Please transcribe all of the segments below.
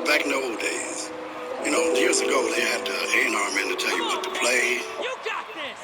back in the old days, years ago they had A&R men to tell you what to play. You got this!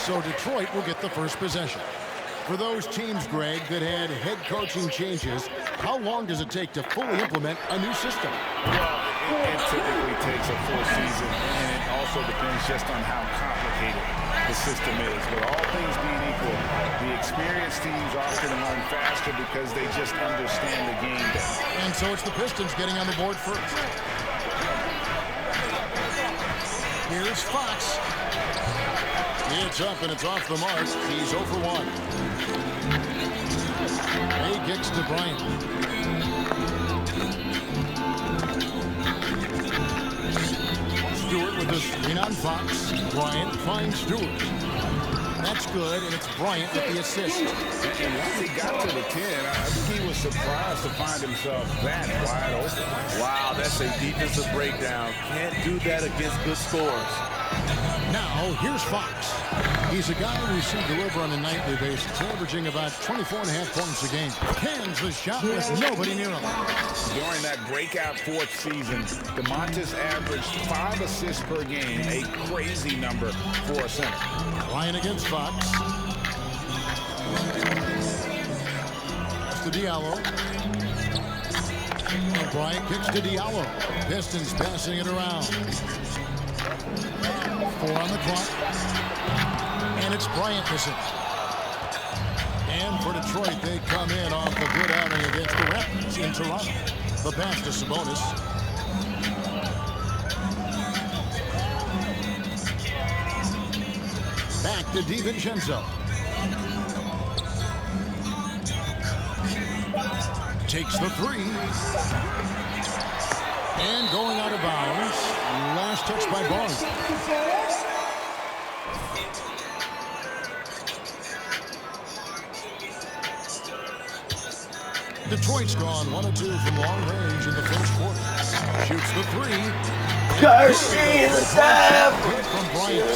So Detroit will get the first possession. For those teams, Greg, that had head coaching changes, how long does it take to fully implement a new system? Well, it typically takes a full season, and it also depends just on how complicated the system is. But all things being equal, the experienced teams often learn faster because they just understand the game better. And so it's the Pistons getting on the board first. Here's Fox. It's up and it's off the mark. He's 0 for 1. He kicks to Bryant. Stewart with the screen on Fox. Bryant finds Stewart. That's good, and it's Bryant with the assist. And once he got to the 10, I think he was surprised to find himself that wide open. Wow, that's a defensive breakdown. Can't do that against good scores. Now, here's Fox. He's a guy we see deliver on a nightly basis, averaging about 24.5 points a game. Cans the shot with nobody near him. During that breakout fourth season, DeMontis averaged 5 assists per game, a crazy number for a center. Line against Fox. That's to Diallo. And Bryant kicks to Diallo. Pistons passing it around. 4 on the clock. And it's Bryant missing. And for Detroit, they come in off the good outing against the Raptors in Toronto. The pass to Sabonis. Back to DiVincenzo. Takes the 3. And going out of bounds. Last touch by Barnes. Detroit's gone 1 of 2 from long range in the first quarter. Shoots the 3. From Bryant.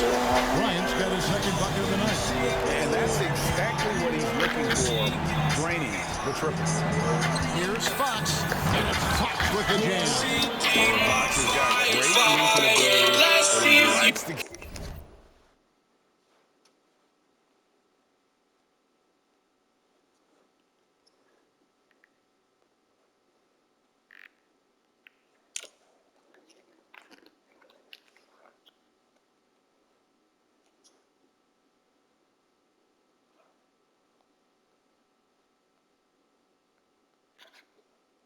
Bryant's got his second bucket of the night. And that's exactly what he's looking for, draining the triple. Here's Fox. And it's Fox with the jam. Fox has got great ability, but he likes to...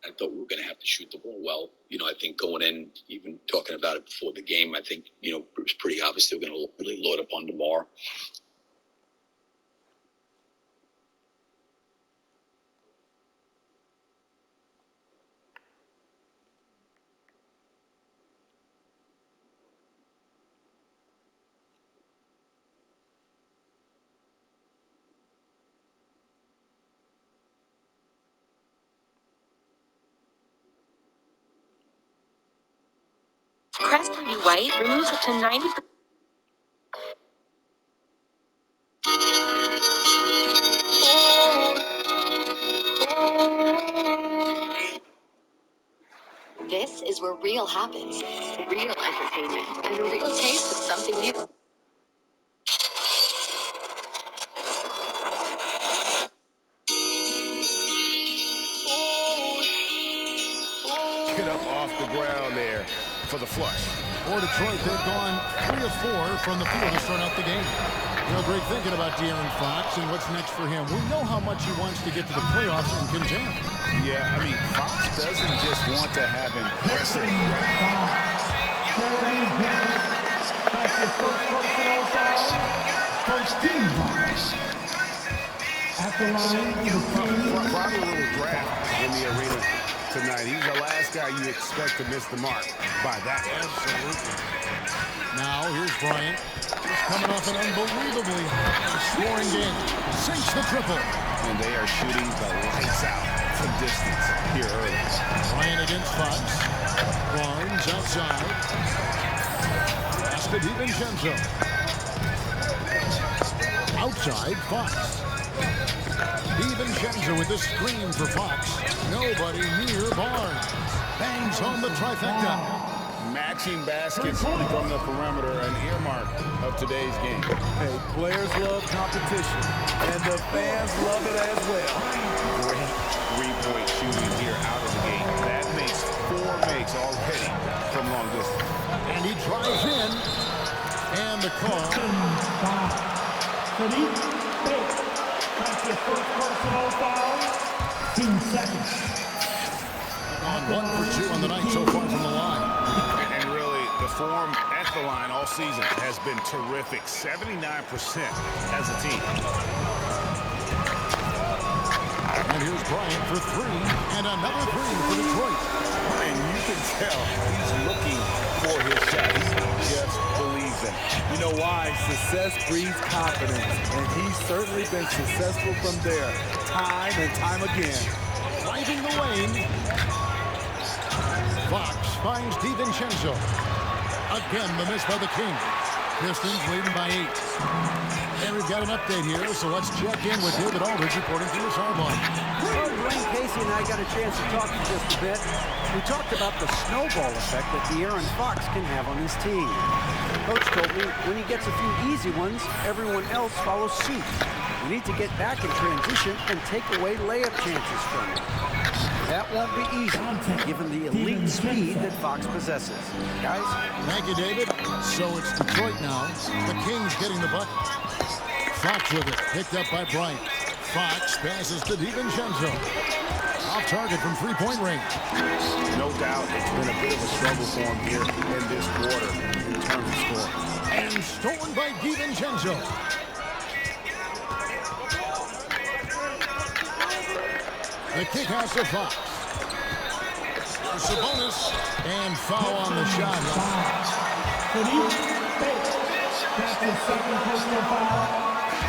I thought we were going to have to shoot the ball well. I think going in, even talking about it before the game, I think, it was pretty obvious they were going to really load up on DeMar. Crestview White removes up to 90%. This is where real happens. Real entertainment and a real taste of something new. Get up off the ground there for the flush. For Detroit, they've gone 3 of 4 from the field to start out the game. Greg, thinking about De'Aaron Fox and what's next for him. We know how much he wants to get to the playoffs and contend. Yeah, Fox doesn't just want to have impressive. At the line, Probably a little draft in the arena tonight. He's the last guy you expect to miss the mark by that. Absolutely. Now, here's Bryant. He's coming off an unbelievably scoring game. Sinks the triple. And they are shooting the lights out from distance here early. Bryant against Fox. Barnes outside. Pass to DiVincenzo. Outside, Fox. DiVincenzo with the screen for Fox. Nobody near Barnes. Bangs home the trifecta. Matching baskets from the perimeter, an earmark of today's game. Hey, players love competition, and the fans love it as well. Great three-point shooting here out of the gate. That makes 4 makes already from long distance. And he drives in. And the call. That's your first personal foul. 2 seconds. On 1 for 2 on the night so far from the line. And really, the form at the line all season has been terrific. 79% as a team. And here's Bryant for 3. And another 3 for Detroit. And you can tell he's looking for his shot. He just believes in it. You know why? Success breeds confidence, and he's certainly been successful from there, time and time again. Driving the lane. Fox finds DiVincenzo. Again, the miss by the Kings. Pistons leading by 8. And we've got an update here, so let's check in with David Aldridge reporting from the sideline. Well, Dwayne Casey and I got a chance to talk for just a bit. We talked about the snowball effect that De'Aaron Fox can have on his team. Coach told me when he gets a few easy ones, everyone else follows suit. We need to get back in transition and take away layup chances from him. That won't be easy, given the elite speed that Fox possesses. Guys? Thank you, David. So it's Detroit now. The Kings getting the bucket. Fox with it. Picked up by Bryant. Fox passes to DiVincenzo. Off target from three-point range. No doubt it's been a bit of a struggle for him here in this quarter in terms of scoring. And stolen by DiVincenzo. The kick out to Fox. Sabonis. And foul on the shot. That's his second personal foul.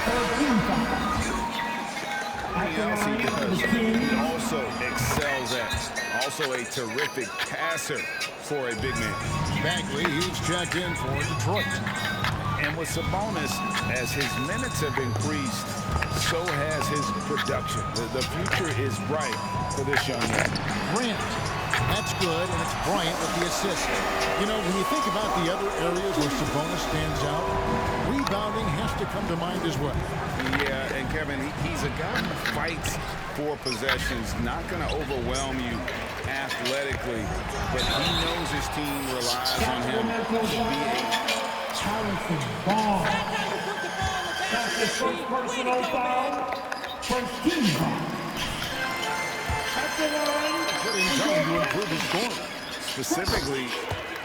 13 fouls. Something else he does, he also excels at. Also a terrific passer for a big man. Bagley, he's checked in for Detroit. And with Sabonis, as his minutes have increased, so has his production. The future is bright for this young man. Grant, that's good, and it's Bryant with the assist. You know, when you think about the other areas where Sabonis stands out, rebounding has to come to mind as well. Yeah, and Kevin, he's a guy who fights for possessions, not going to overwhelm you athletically, but he knows his team relies on him to be a Ball. That's his first personal foul. First team foul. At the line. Getting time to improve his scoring. specifically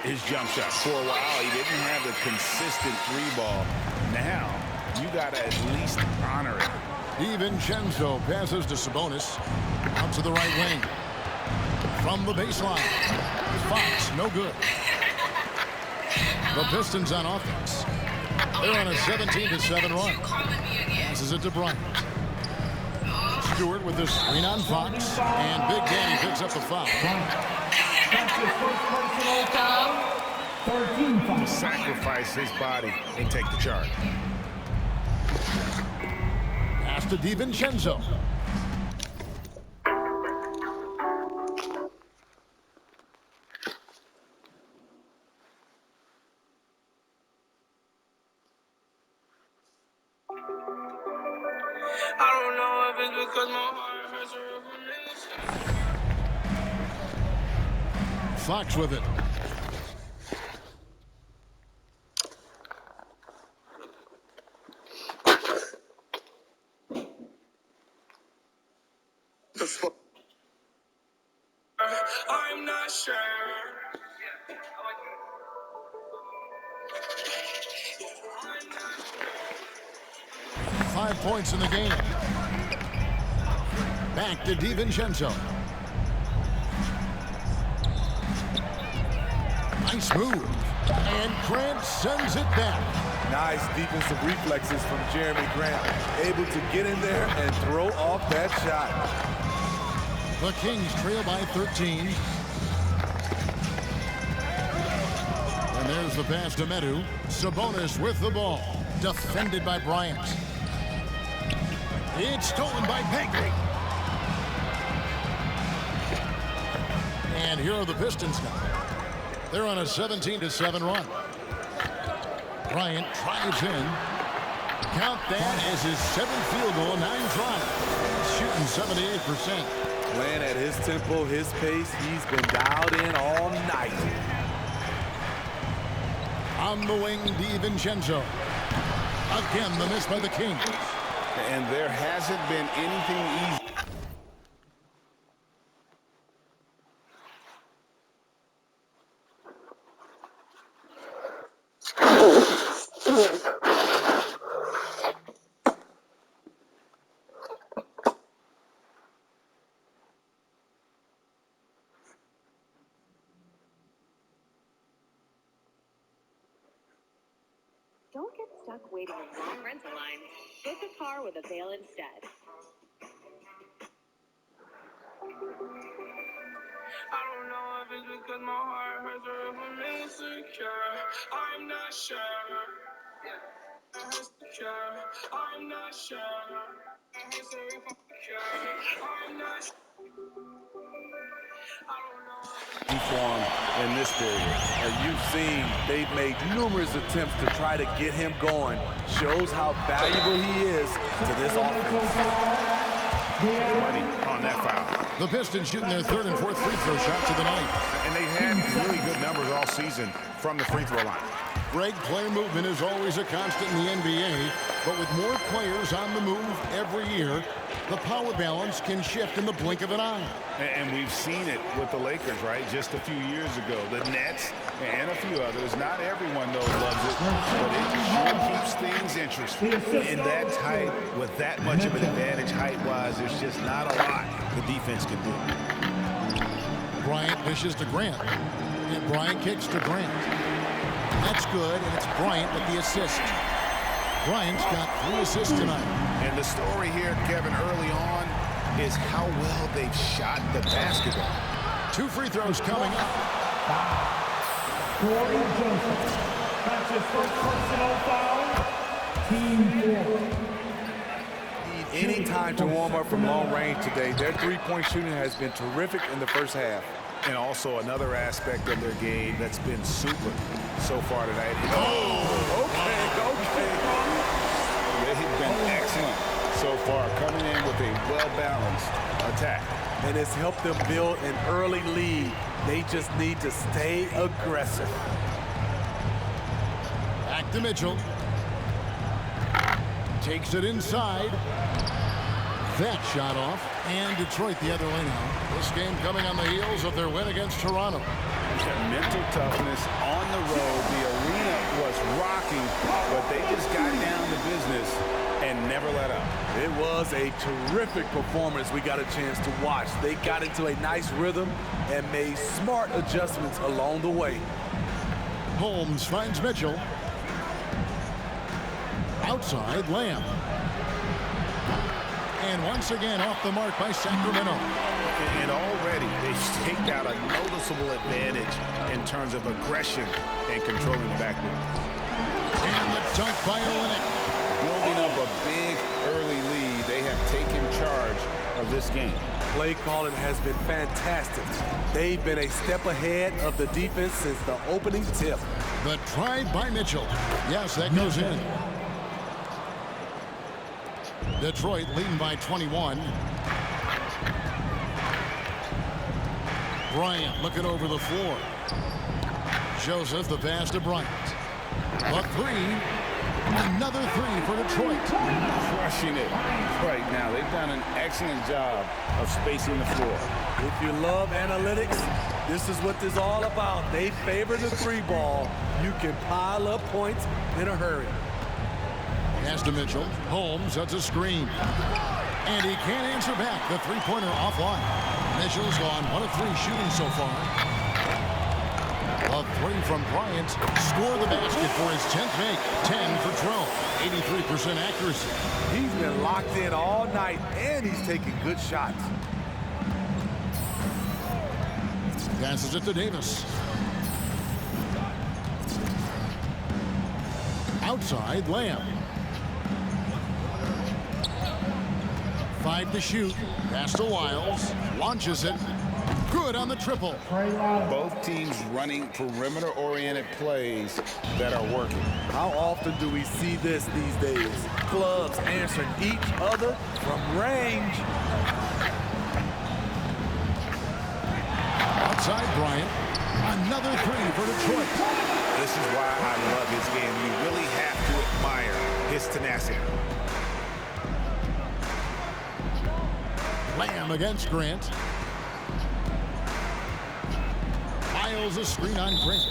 his jump shot. For a while, he didn't have the consistent three ball. Now, you got to at least honor it. DiVincenzo passes to Sabonis. Out to the right wing. From the baseline. Fox, no good. The Pistons on offense. They're on a 17-7 run. Passes it to Bryant. Stewart with the screen on Fox. And Big Danny picks up the foul. That's his first personal foul. 13 foul. To sacrifice his body and take the charge. Pass to DiVincenzo. I don't know if it's because my heart hurts or Fox with it. I'm not sure. 5 points in the game. Back to DiVincenzo. Nice move. And Grant sends it back. Nice defensive reflexes from Jeremy Grant. Able to get in there and throw off that shot. The Kings trail by 13. And there's the pass to Medu. Sabonis with the ball. Defended by Bryant. It's stolen by Bagley. And here are the Pistons now. They're on a 17-7 run. Bryant drives in. Count that as his 7th field goal, 9 tries. Shooting 78%. Playing at his tempo, his pace. He's been dialed in all night. On the wing, DiVincenzo. Again, the miss by the Kings. And there hasn't been anything easy. Don't get stuck waiting in long rental lines. Book a car with Avail instead. I don't know if it's because my heart hurts or if I'm insecure. I'm not sure. I'm not sure. I'm not sure. Form in this period. As you've seen, they've made numerous attempts to try to get him going. Shows how valuable he is to this offense. On that foul. The Pistons shooting their 3rd and 4th free throw shots of the night. And they've had really good numbers all season from the free throw line. Greg, player movement is always a constant in the NBA, but with more players on the move every year, the power balance can shift in the blink of an eye. And we've seen it with the Lakers, right? Just a few years ago. The Nets and a few others. Not everyone, though, loves it, but it sure keeps things interesting. In that tight, with that much of an advantage height-wise, there's just not a lot the defense can do. Bryant dishes to Grant, and Bryant kicks to Grant. That's good, and it's Bryant with the assist. Bryant's got 3 assists tonight. And the story here, Kevin, early on, is how well they've shot the basketball. 2 free throws coming up. Corey Joseph. That's his first personal foul. Team 4. Any time to warm up from long range today. Their three-point shooting has been terrific in the first half. And also another aspect of their game that's been super so far tonight. Okay. They've been excellent so far, coming in with a well-balanced attack. And it's helped them build an early lead. They just need to stay aggressive. Back to Mitchell. Takes it inside. That shot off. And Detroit the other way now. This game coming on the heels of their win against Toronto. Their mental toughness on the road. The arena was rocking, but they just got down to business and never let up. It was a terrific performance we got a chance to watch. They got into a nice rhythm and made smart adjustments along the way. Holmes finds Mitchell. Outside, Lamb. And once again off the mark by Sacramento. And already they've staked out a noticeable advantage in terms of aggression and controlling the backboard. And the dunk by Olynyk. Building up a big early lead, they have taken charge of this game. Play calling has been fantastic. They've been a step ahead of the defense since the opening tip. The try by Mitchell. Yes, that goes in. Detroit leading by 21. Bryant looking over the floor. Joseph the pass to Bryant. A 3. Another 3 for Detroit. Crushing it right now. They've done an excellent job of spacing the floor. If you love analytics, this is what this is all about. They favor the 3-ball. You can pile up points in a hurry. Pass to Mitchell. Holmes, that's a screen. And he can't answer back. The 3-pointer offline. Mitchell's gone 1 of 3 shooting so far. A three from Bryant. Score the basket for his 10th make. 10 for 12. 83% accuracy. He's been locked in all night, and he's taking good shots. Passes it to Davis. Outside, Lamb. 5 to shoot. Pass to Wiles. Launches it. Good on the triple. Both teams running perimeter-oriented plays that are working. How often do we see this these days? Clubs answering each other from range. Outside Bryant. Another three for Detroit. This is why I love his game. You really have to admire his tenacity. Lamb against Grant. Miles a screen on Grant.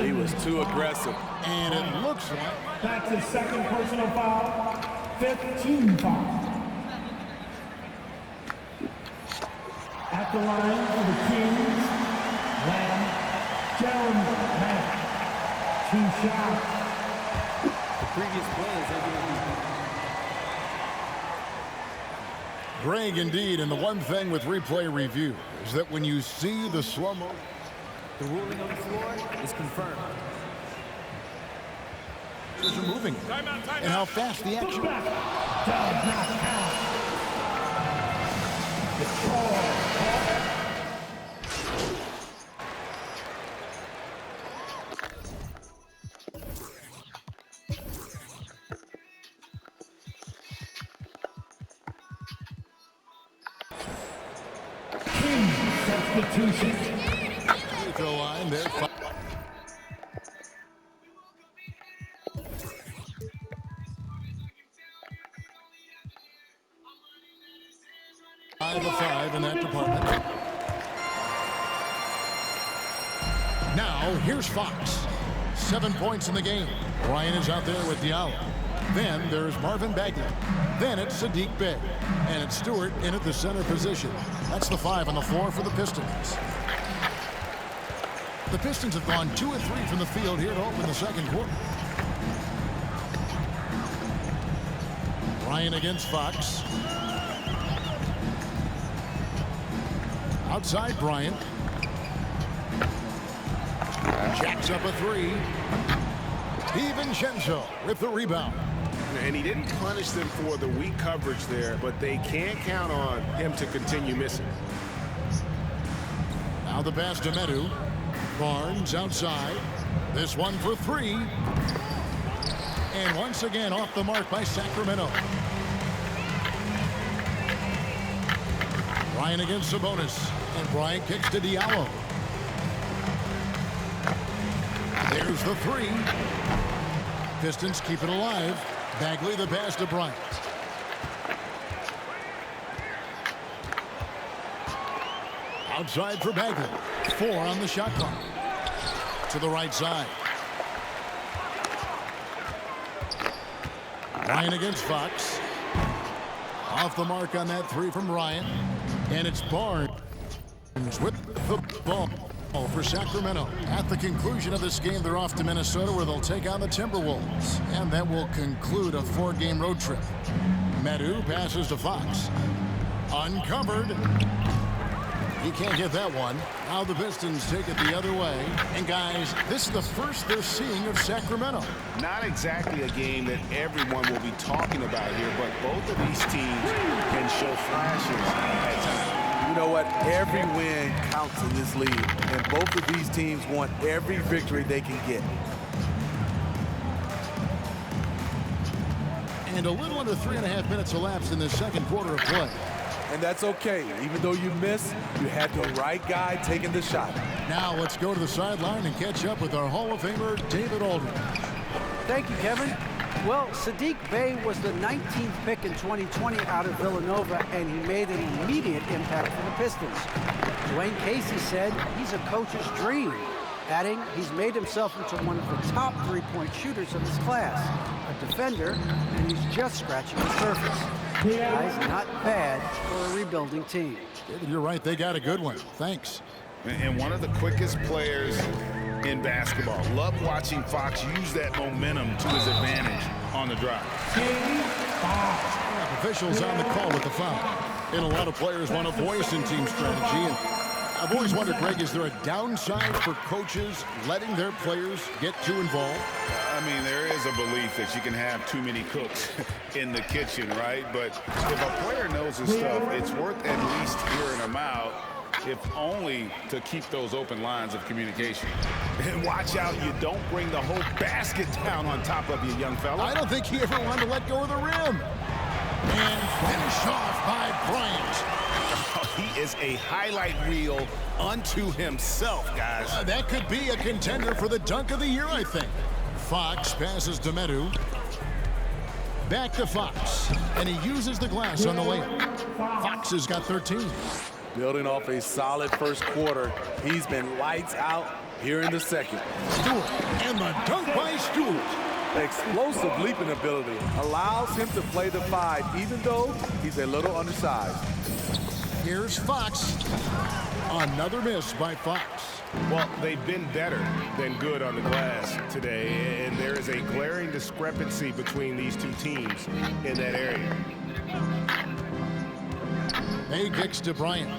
He was too aggressive. And it looks like that's his second personal foul. 15 foul. At the line for the Kings, Lamb, Jeremy Lamb. 2 shots. The previous play is Greg, indeed, and the one thing with replay review is that when you see the slow-mo, the ruling on the floor is confirmed. are moving, and how fast the action. Does not count. The call. Substitution. Free throw line there. 5 of 5 in that department. Now, here's Fox. 7 points in the game. Bryant is out there with Diallo. Then there's Marvin Bagley. Then it's Saddiq Bey. And it's Stewart in at the center position. That's the 5 on the floor for the Pistons. The Pistons have gone 2 of 3 from the field here to open the second quarter. Bryant against Fox. Outside Bryant. Jacks up a 3. DiVincenzo with the rebound. And he didn't punish them for the weak coverage there, but they can't count on him to continue missing. Now the pass to Medu. Barnes outside. This one for 3. And once again off the mark by Sacramento. Bryant against Sabonis. And Bryant kicks to Diallo. There's the 3. Pistons keep it alive. Bagley the pass to Bryant. Outside for Bagley. 4 on the shot clock. To the right side. Ryan against Fox. Off the mark on that 3 from Ryan. And it's Barnes with the ball for Sacramento. At the conclusion of this game, they're off to Minnesota where they'll take on the Timberwolves. And that will conclude a 4-game road trip. Medu passes to Fox. Uncovered. He can't get that one. Now the Pistons take it the other way. And guys, this is the first they're seeing of Sacramento. Not exactly a game that everyone will be talking about here, but both of these teams can show flashes at times. You know what? Every win counts in this league, and both of these teams want every victory they can get. And a little under 3.5 minutes elapsed in the second quarter of play. And that's okay. Even though you missed, you had the right guy taking the shot. Now let's go to the sideline and catch up with our Hall of Famer, David Aldridge. Thank you, Kevin. Well, Saddiq Bey was the 19th pick in 2020 out of Villanova, and he made an immediate impact for the Pistons. Dwayne Casey said he's a coach's dream, adding he's made himself into one of the top three-point shooters of his class, a defender, and he's just scratching the surface. Guys, not bad for a rebuilding team. David, you're right. They got a good one. Thanks. And one of the quickest players in basketball. Love watching Fox use that momentum to his advantage on the drive. Officials on the call with the foul. And a lot of players want a voice in team strategy. And I've always wondered, Greg, is there a downside for coaches letting their players get too involved? I mean, there is a belief that you can have too many cooks in the kitchen, right? But if a player knows his stuff, it's worth at least hearing them out, if only to keep those open lines of communication. And watch out, you don't bring the whole basket down on top of you, young fella. I don't think he ever wanted to let go of the rim. And finish off by Bryant. He is a highlight reel unto himself, guys. That could be a contender for the dunk of the year, I think. Fox passes to Medu. Back to Fox. And he uses the glass on the layup. Fox has got 13. Building off a solid first quarter, he's been lights out here in the second. Stewart, and the dunk by Stewart. Explosive leaping ability allows him to play the 5, even though he's a little undersized. Here's Fox. Another miss by Fox. Well, they've been better than good on the glass today, and there is a glaring discrepancy between these two teams in that area. May kicks to Bryant.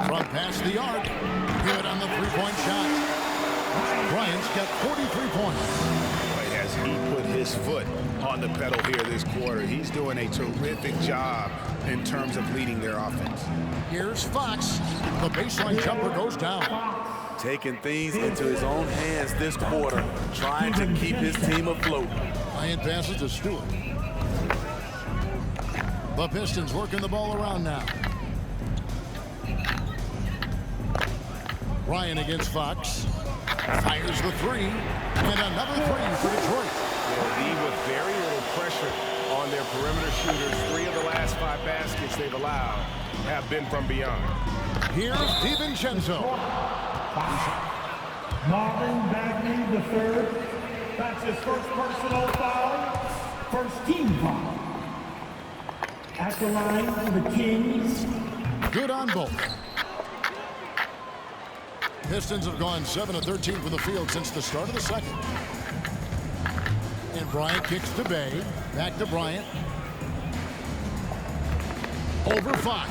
From past the arc. Good on the three-point shot. Bryant's got 43 points. As he put his foot on the pedal here this quarter, he's doing a terrific job in terms of leading their offense. Here's Fox. The baseline jumper goes down. Taking things into his own hands this quarter, trying to keep his team afloat. Bryant passes to Stewart. The Pistons working the ball around now. Bryant against Fox. Fires the three. And another three for Detroit. They'll with very little pressure on their perimeter shooters. 3 of the last 5 baskets they've allowed have been from beyond. Here's DiVincenzo. Marvin Bagley III. That's his first personal foul. First team foul. At the line for the Kings. Good on both. Pistons have gone 7 of 13 from the field since the start of the second. And Bryant kicks to Bay. Back to Bryant. Over Fox.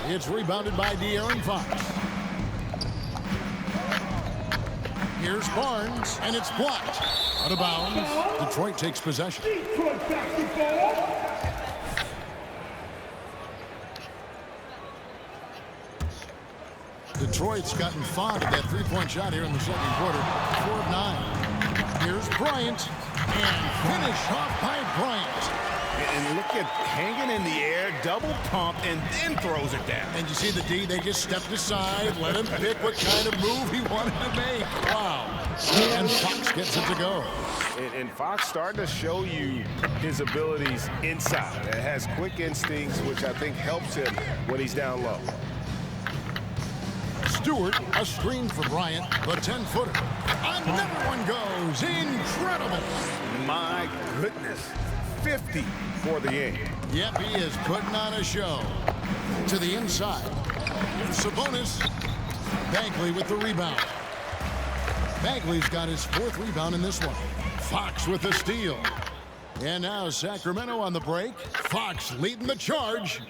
It's rebounded by De'Aaron Fox. Here's Barnes, and it's blocked. Out of bounds. Detroit takes possession. Detroit basketball. Detroit's gotten fond of that three-point shot here in the second quarter. 4 of 9. Here's Bryant. And finish off by Bryant. And look at hanging in the air, double pump, and then throws it down. And you see the D, they just stepped aside, let him pick what kind of move he wanted to make. Wow. And Fox gets it to go. And Fox starting to show you his abilities inside. It has quick instincts, which I think helps him when he's down low. Stewart, a screen for Bryant, the 10-footer. Another one goes. Incredible. My goodness. 50 for the game. Yep, he is putting on a show. To the inside. Sabonis. Bagley with the rebound. Bagley's got his 4th rebound in this one. Fox with the steal. And now Sacramento on the break. Fox leading the charge.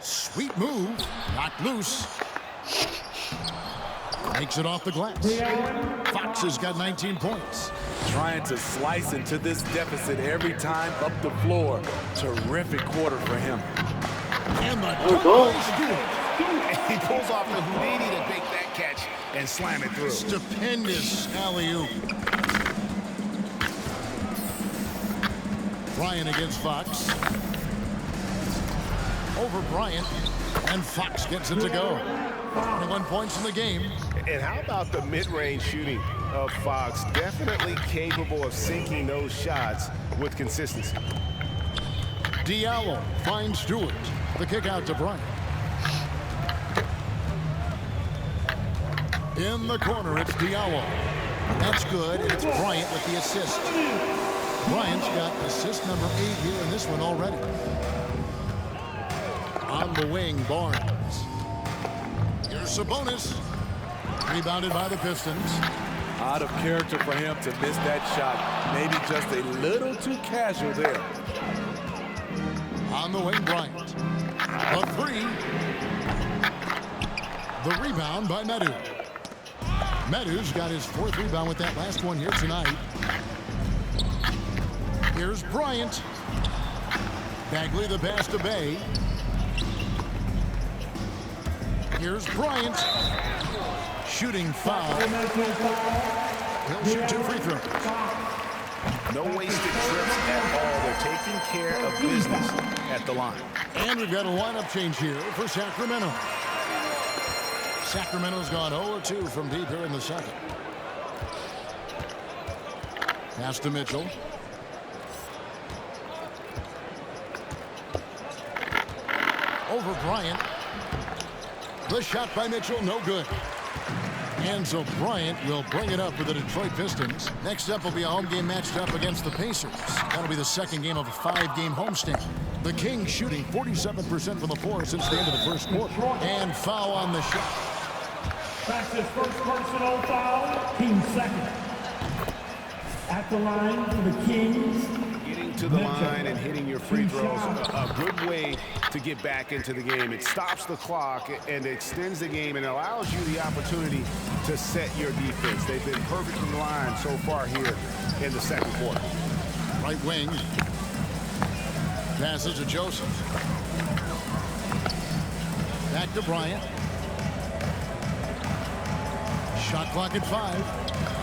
Sweet move. Knocked loose. Makes it off the glass. Fox has got 19 points. Trying to slice into this deficit every time up the floor. Terrific quarter for him. And the dunk by Stewart. He pulls off the Houdini to make that catch and slam it through. Stupendous alley-oop. Bryant against Fox. Over Bryant. And Fox gets it to go. 21 points in the game. And how about the mid-range shooting of Fox? Definitely capable of sinking those shots with consistency. Diallo finds Stewart. The kick out to Bryant. In the corner, it's Diallo. That's good, and it's Bryant with the assist. Bryant's got assist number 8 here in this one already. On the wing, Barnes. Here's Sabonis. Rebounded by the Pistons. Out of character for him to miss that shot. Maybe just a little too casual there. On the wing, Bryant. A 3. The rebound by Medu. Medu's got his 4th rebound with that last one here tonight. Here's Bryant. Bagley the pass to Bay. Here's Bryant. Shooting foul. He'll shoot 2 free throws. No wasted trips at all. They're taking care of business at the line. And we've got a lineup change here for Sacramento. Sacramento's gone 0-2 from deep here in the second. Pass to Mitchell. Over Bryant. The shot by Mitchell, no good. And so Bryant will bring it up for the Detroit Pistons. Next up will be a home game matched up against the Pacers. That'll be the second game of a 5-game homestand. The Kings shooting 47% from the floor since the end of the first quarter. And foul on the shot. That's his first personal foul. Team second. At the line for the Kings. Getting to the line and hitting your free throws, a good way to get back into the game. It stops the clock and extends the game and allows you the opportunity to set your defense. They've been perfect from the line so far here in the second quarter. Right wing. Passes to Joseph. Back to Bryant. Shot clock at 5.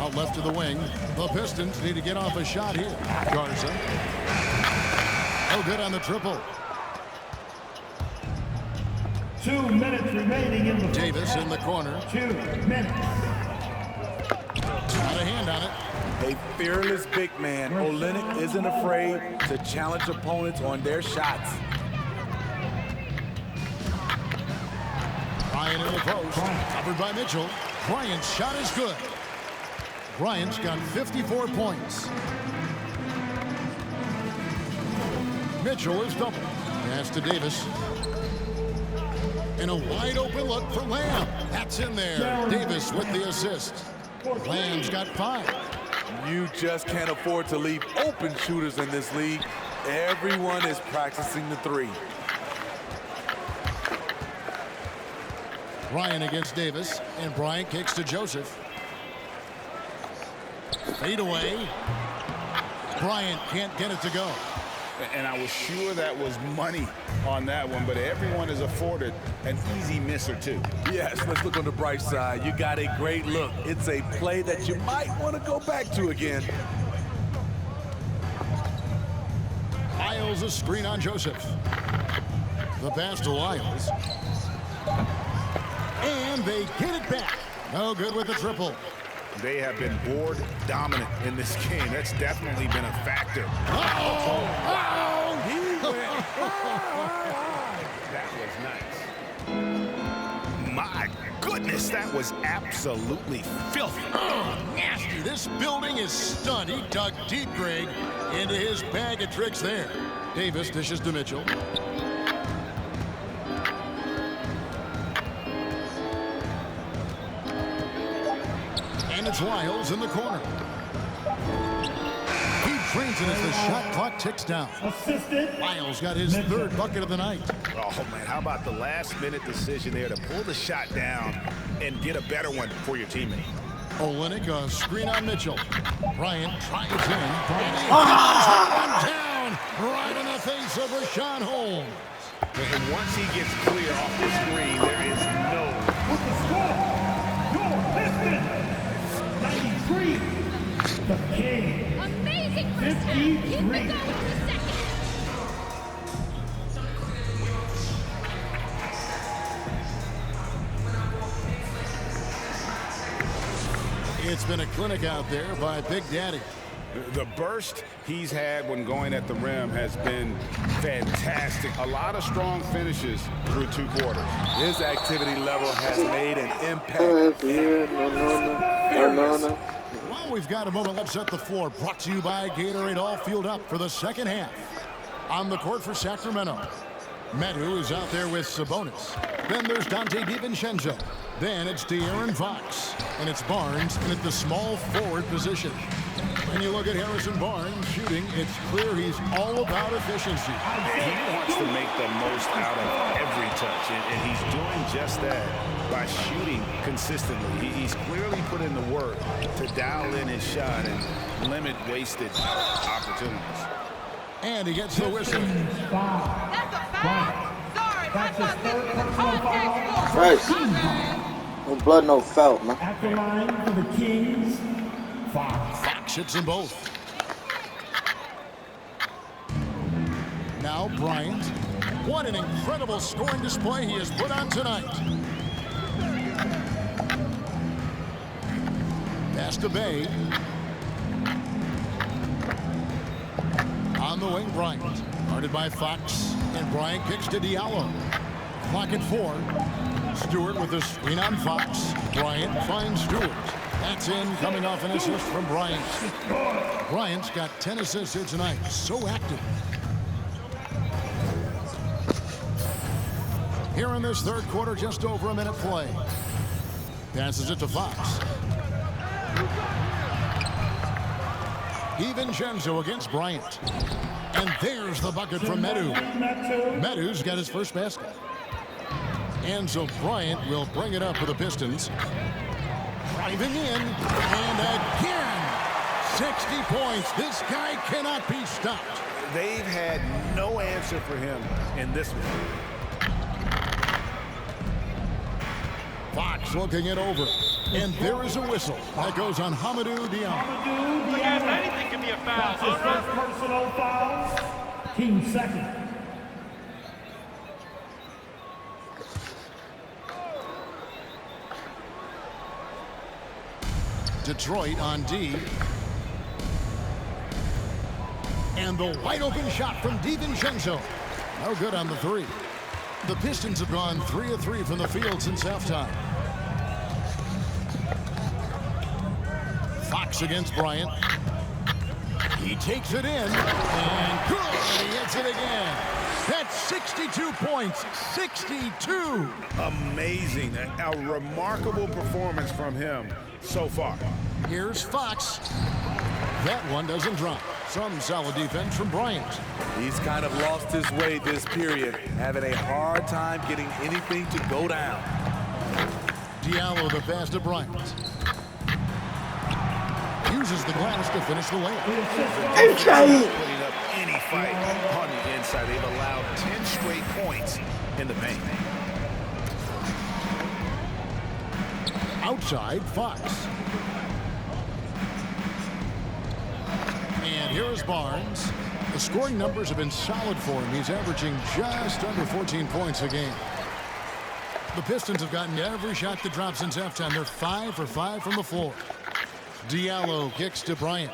Out left to the wing. The Pistons need to get off a shot here. Garza. No good on the triple. 2 minutes remaining in the Davis in the corner. 2 minutes. Got a hand on it. A fearless big man. Olynyk isn't afraid to challenge opponents on their shots. Bryant in the post. Covered by Mitchell. Bryant's shot is good. Bryant's got 54 points. Mitchell is double. Pass to Davis. And a wide open look for Lamb. That's in there. Davis with the assist. Lamb's got 5. You just can't afford to leave open shooters in this league. Everyone is practicing the 3. Bryant against Davis. And Bryant kicks to Joseph. Fade away. Bryant can't get it to go. And I was sure that was money on that one, but everyone is afforded an easy miss or 2. Yes, let's look on the bright side. You got a great look. It's a play that you might want to go back to again. Wiles a screen on Joseph. The pass to Wiles. And they get it back. No good with the triple. They have been board dominant in this game. That's definitely been a factor. He went. That was nice. My goodness, that was absolutely filthy. Nasty. This building is stunned. He dug deep, Greg, into his bag of tricks there. Davis dishes to Mitchell. And it's Wiles in the corner. He drains it as the shot clock ticks down. Wiles got his 3rd bucket of the night. Oh, man, how about the last-minute decision there to pull the shot down and get a better one for your teammate? Olynyk, a screen on Mitchell. Bryant tries in. And he hammers that one down right in the face of Rashawn Holmes. And once he gets clear off the screen, there is no... With the score, your Pistons, 93. The Kings, Amazing 53. It's been a clinic out there by Big Daddy. The burst he's had when going at the rim has been fantastic. A lot of strong finishes through 2 quarters. His activity level has made an impact. Well, we've got a moment. Let's set the floor. Brought to you by Gatorade. All fueled up for the second half. On the court for Sacramento, Medu is out there with Sabonis. Then there's Dante DiVincenzo. Then it's De'Aaron Fox. And it's Barnes in at the small forward position. And you look at Harrison Barnes shooting, it's clear he's all about efficiency. He wants to make the most out of every touch, and he's doing just that by shooting consistently. He's clearly put in the work to dial in his shot and limit wasted opportunities. And he gets the whistle. That's a foul. Sorry, that's his third personal foul. Right. No blood, no foul, man. At the line for the Kings, Fox. Fox hits them both. Now Bryant. What an incredible scoring display he has put on tonight. Pass to Bay. On the wing, Bryant. Guarded by Fox. And Bryant kicks to Diallo. Clock at 4. Stewart with the screen on Fox. Bryant finds Stewart. That's in, coming off an assist from Bryant. Bryant's got 10 assists here tonight. So active. Here in this third quarter, just over a minute play. Passes it to Fox. DiVincenzo against Bryant. And there's the bucket from Medu. Medu's got his first basket. And so Bryant will bring it up for the Pistons. Driving in, and again, 60 points. This guy cannot be stopped. They've had no answer for him in this one. Fox looking it over, and there is a whistle. That goes on Hamidou Diallo. Anything can be a foul. That's his first personal foul. King second. Detroit on D. And the wide open shot from DiVincenzo. No good on the three. The Pistons have gone 3 of 3 from the field since halftime. Fox against Bryant. He takes it in. And good. He hits it again. That's 62 points. 62. Amazing. A remarkable performance from him so far. Here's Fox. That one doesn't drop. Some solid defense from Bryant. He's kind of lost his way this period, having a hard time getting anything to go down. Diallo the pass to Bryant. Uses the glass to finish the layup. Putting up any fight on the inside. They've allowed 10 straight points in the paint. Outside, Fox. And here is Barnes. The scoring numbers have been solid for him. He's averaging just under 14 points a game. The Pistons have gotten every shot that dropped since halftime. They're 5 for 5 from the floor. Diallo kicks to Bryant.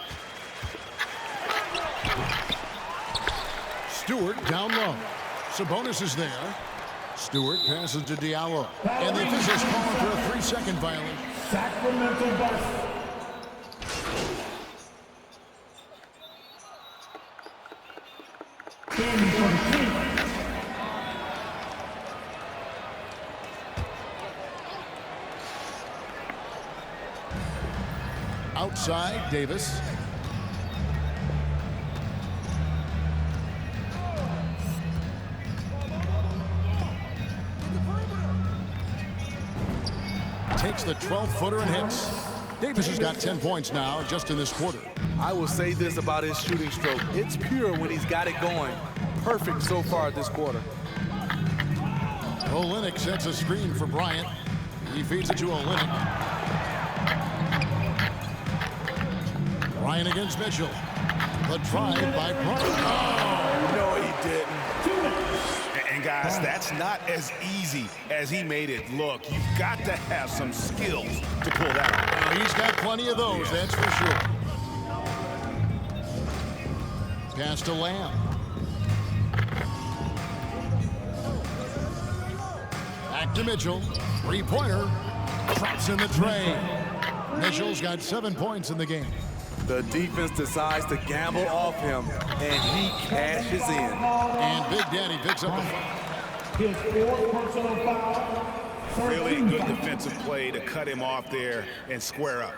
Stewart down low. Sabonis is there. Stewart passes to Diallo. And the officials calling for a 3-second violation. Sacramento Bucks. Outside, Davis. Takes the 12-footer and hits. Davis has got 10 points now just in this quarter. I will say this about his shooting stroke. It's pure when he's got it going. Perfect so far this quarter. Olynyk sets a screen for Bryant. He feeds it to Olynyk. Bryant against Mitchell. The drive by Bryant. Oh, no, he didn't. And guys, that's not as easy as he made it look. You've got to have some skills to pull that off. He's got plenty of those, that's for sure. Pass to Lamb. Back to Mitchell. Three-pointer. Drops in the tray. Mitchell's got 7 points in the game. The defense decides to gamble off him, and he cashes in. And Big Daddy picks up the foul. His fourth personal foul. Really good defensive play to cut him off there and square up.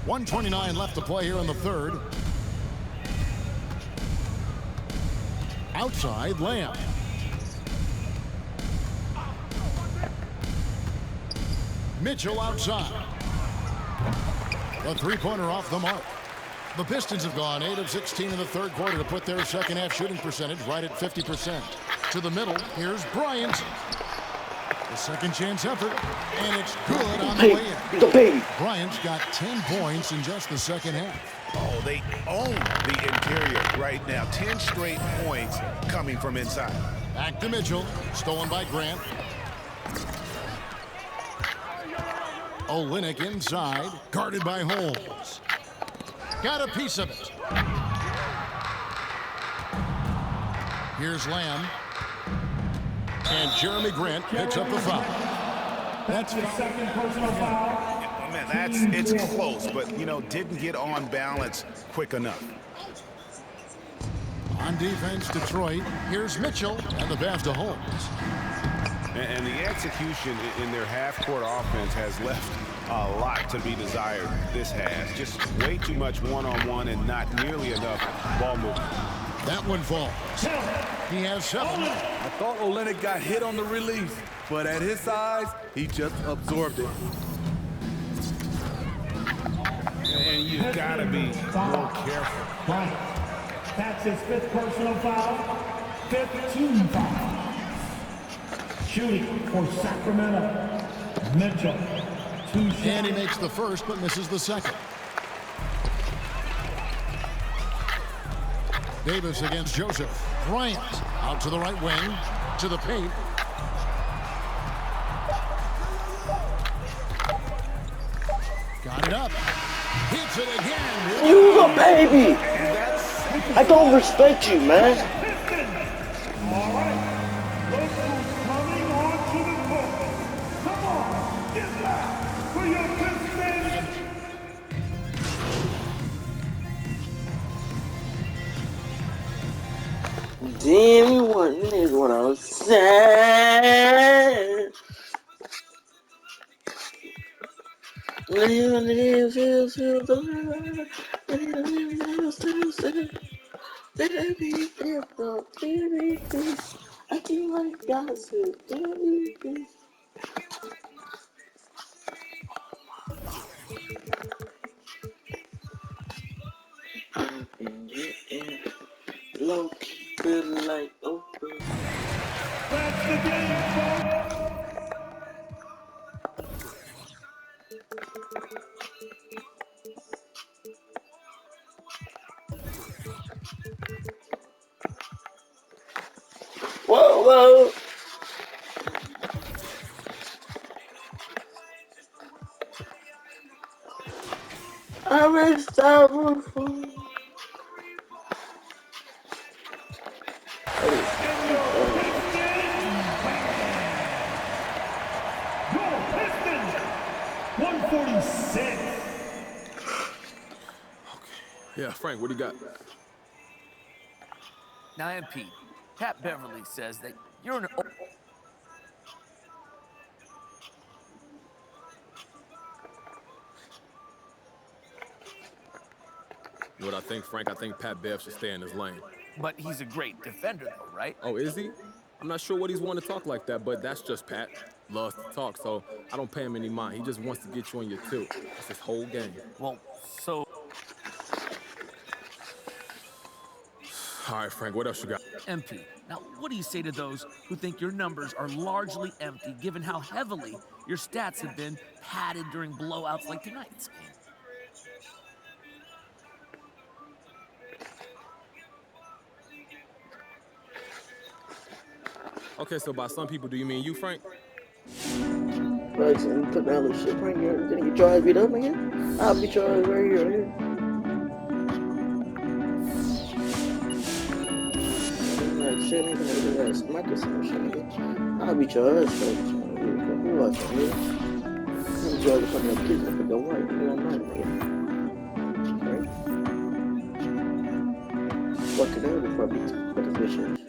1:29 left to play here in the third. Outside, Lamb. Mitchell outside. The three-pointer off the mark. The Pistons have gone 8 of 16 in the third quarter to put their second-half shooting percentage right at 50%. To the middle, here's Bryant. The second chance effort, and it's good on the way in. Bryant's got 10 points in just the second half. Oh, they own the interior right now. 10 straight points coming from inside. Back to Mitchell, stolen by Grant. Olynyk inside, guarded by Holmes. Got a piece of it. Here's Lamb. And Jeremy Grant picks up the foul. That's the second personal foul. Man, it's close, but, you know, didn't get on balance quick enough. On defense, Detroit. Here's Mitchell, and the pass to Holmes. And the execution in their half-court offense has left a lot to be desired this half. Just way too much one-on-one and not nearly enough ball movement. That one falls. He has 7. I thought Olynyk got hit on the release, but at his size, he just absorbed it. And you've got to be more careful. That's his 5th personal foul. 5th team foul. Shooting for Sacramento, Mitchell. 2 shots. And he makes the first, but misses the second. Davis against Joseph. Bryant out to the right wing, to the paint. Got it up. Hits it again. You a baby. I don't respect you, man. All right. Look who's coming onto the court. Come on, get back for your Pistons. Damn, what is what I was saying? I think like God's I've been getting low key, feel like open. That's the game, folks. Whoa, whoa. I'm unstoppable. Pistons, 146. Yeah, Frank, what do you got? Now, MP, Pat Beverly says that you're an... What I think, Frank, I think Pat Bev should stay in his lane. But he's a great defender, though, right? Oh, is he? I'm not sure what he's wanting to talk like that, but that's just Pat. Loves to talk, so I don't pay him any mind. He just wants to get you on your two. That's his whole game. Well, so... All right, Frank, what else you got? MP, now what do you say to those who think your numbers are largely empty, given how heavily your stats have been padded during blowouts like tonight's game? Okay, so by some people, do you mean you, Frank? Right, so you put down the shit, Frank. You're gonna get your ass beat up again? I'll beat your ass right here, Shit, nigga, smack or some shit, nigga. I'll beat your ass, folks. watching, nigga. I'm enjoying the fucking kids up in the white, nigga. I'm not, nigga. Fucking out before I beat the fishes.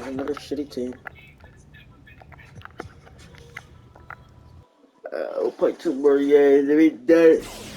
Another shitty team. We'll play 2 more games and we done it.